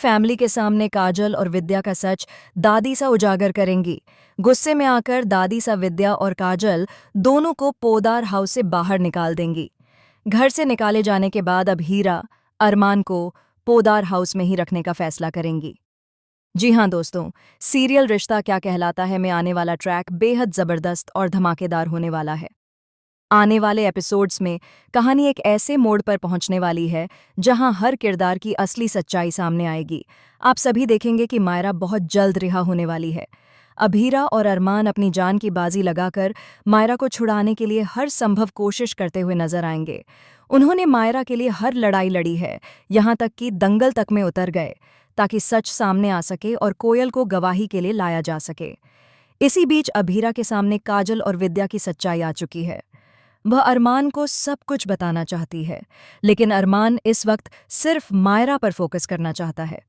Family के सामने काजल और विद्या का सच दादी सा उजागर करेंगी। गुस्से में आकर दादी सा विद्या और काजल दोनों को पोदार हाउस से बाहर निकाल देंगी। घर से निकाले जाने के बाद अब हीरा अरमान को पोदार हाउस में ही रखने का फैसला करेंगी। जी हाँ दोस्तों, सीरियल रिश्ता क्या कहलाता है में आने वाला ट्रैक बेहद जबरदस्त और धमाकेदार होने वाला है। आने वाले एपिसोड्स में कहानी एक ऐसे मोड़ पर पहुंचने वाली है जहां हर किरदार की असली सच्चाई सामने आएगी। आप सभी देखेंगे कि मायरा बहुत जल्द रिहा होने वाली है। अब हीरा और अरमान अपनी जान की बाजी लगाकर मायरा को छुड़ाने के लिए हर संभव कोशिश करते हुए नजर आएंगे। उन्होंने मायरा के लिए हर लड़ाई लड़ी है, यहाँ तक कि दंगल तक में उतर गए ताकि सच सामने आ सके और कोयल को गवाही के लिए लाया जा सके। इसी बीच अब हीरा के सामने काजल और विद्या की सच्चाई आ चुकी है। वह अरमान को सब कुछ बताना चाहती है, लेकिन अरमान इस वक्त सिर्फ मायरा पर फोकस करना चाहता है।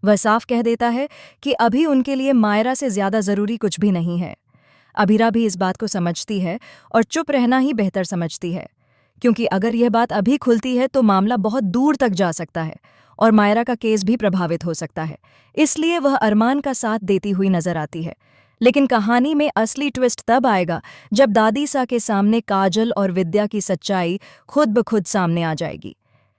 वह साफ कह देता है कि अभी उनके लिए मायरा से ज्यादा जरूरी कुछ भी नहीं है। अभीरा भी इस बात को समझती है और चुप रहना ही बेहतर समझती है, क्योंकि अगर यह बात अभी खुलती है तो मामला बहुत दूर तक जा सकता है और मायरा का केस भी प्रभावित हो सकता है। इसलिए वह अरमान का साथ देती हुई नजर आती है। लेकिन कहानी में असली ट्विस्ट तब आएगा जब दादी सा के सामने काजल और विद्या की सच्चाई खुद ब खुद सामने आ जाएगी।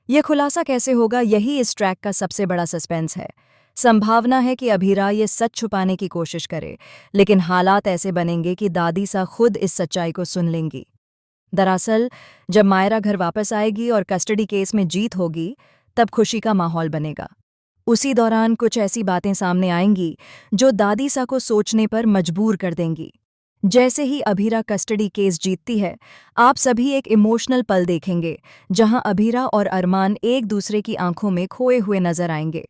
यह खुलासा कैसे होगा, यही इस ट्रैक का सबसे बड़ा सस्पेंस है। संभावना है कि अभीरा ये सच छुपाने की कोशिश करे, लेकिन हालात ऐसे बनेंगे कि दादी सा खुद इस सच्चाई को सुन लेंगी। दरअसल जब मायरा घर वापस आएगी और कस्टडी केस में जीत होगी, तब खुशी का माहौल बनेगा। उसी दौरान कुछ ऐसी बातें सामने आएंगी जो दादी सा को सोचने पर मजबूर कर देंगी। जैसे ही अभीरा कस्टडी केस जीतती है, आप सभी एक इमोशनल पल देखेंगे जहां अभीरा और अरमान एक दूसरे की आंखों में खोए हुए नजर आएंगे।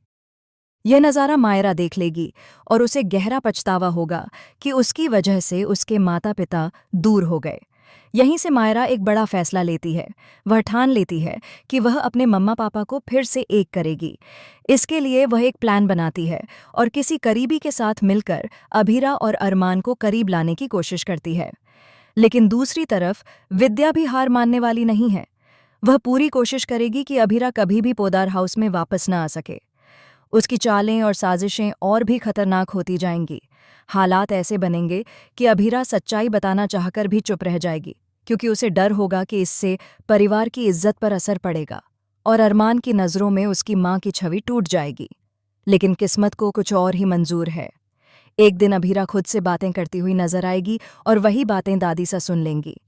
यह नज़ारा मायरा देख लेगी और उसे गहरा पछतावा होगा कि उसकी वजह से उसके माता पिता दूर हो गए। यहीं से मायरा एक बड़ा फैसला लेती है। वह ठान लेती है कि वह अपने मम्मा पापा को फिर से एक करेगी। इसके लिए वह एक प्लान बनाती है और किसी करीबी के साथ मिलकर अभीरा और अरमान को करीब लाने की कोशिश करती है। लेकिन दूसरी तरफ विद्या भी हार मानने वाली नहीं है। वह पूरी कोशिश करेगी कि अभीरा कभी भी पोदार हाउस में वापस न आ सके। उसकी चालें और साजिशें और भी खतरनाक होती जाएंगी। हालात ऐसे बनेंगे कि अभीरा सच्चाई बताना चाहकर भी चुप रह जाएगी, क्योंकि उसे डर होगा कि इससे परिवार की इज्जत पर असर पड़ेगा और अरमान की नज़रों में उसकी मां की छवि टूट जाएगी। लेकिन किस्मत को कुछ और ही मंजूर है। एक दिन अभीरा खुद से बातें करती हुई नजर आएगी और वही बातें दादी सा सुन लेंगी।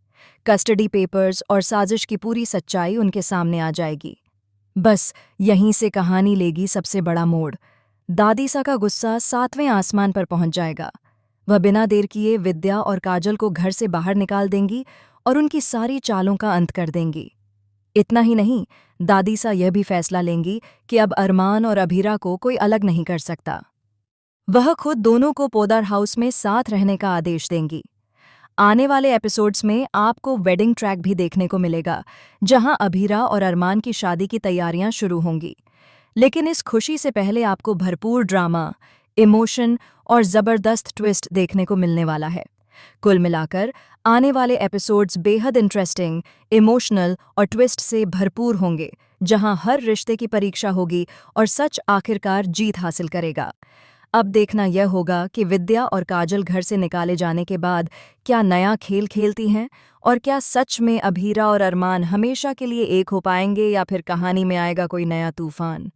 कस्टडी पेपर्स और साजिश की पूरी सच्चाई उनके सामने आ जाएगी। बस यहीं से कहानी लेगी सबसे बड़ा मोड़। दादी सा का गुस्सा 7वें आसमान पर पहुंच जाएगा। वह बिना देर किए विद्या और काजल को घर से बाहर निकाल देंगी और उनकी सारी चालों का अंत कर देंगी। इतना ही नहीं, दादी सा यह भी फैसला लेंगी कि अब अरमान और अभीरा को कोई अलग नहीं कर सकता। वह खुद दोनों को पोदार हाउस में साथ रहने का आदेश देंगी। आने वाले एपिसोड्स में आपको वेडिंग ट्रैक भी देखने को मिलेगा, जहां अभीरा और अरमान की शादी की तैयारियां शुरू होंगी। लेकिन इस खुशी से पहले आपको भरपूर ड्रामा, इमोशन और जबरदस्त ट्विस्ट देखने को मिलने वाला है। कुल मिलाकर आने वाले एपिसोड्स बेहद इंटरेस्टिंग, इमोशनल और ट्विस्ट से भरपूर होंगे, जहां हर रिश्ते की परीक्षा होगी और सच आखिरकार जीत हासिल करेगा। अब देखना यह होगा कि विद्या और काजल घर से निकाले जाने के बाद क्या नया खेल खेलती हैं और क्या सच में अभीरा और अरमान हमेशा के लिए एक हो पाएंगे या फिर कहानी में आएगा कोई नया तूफान।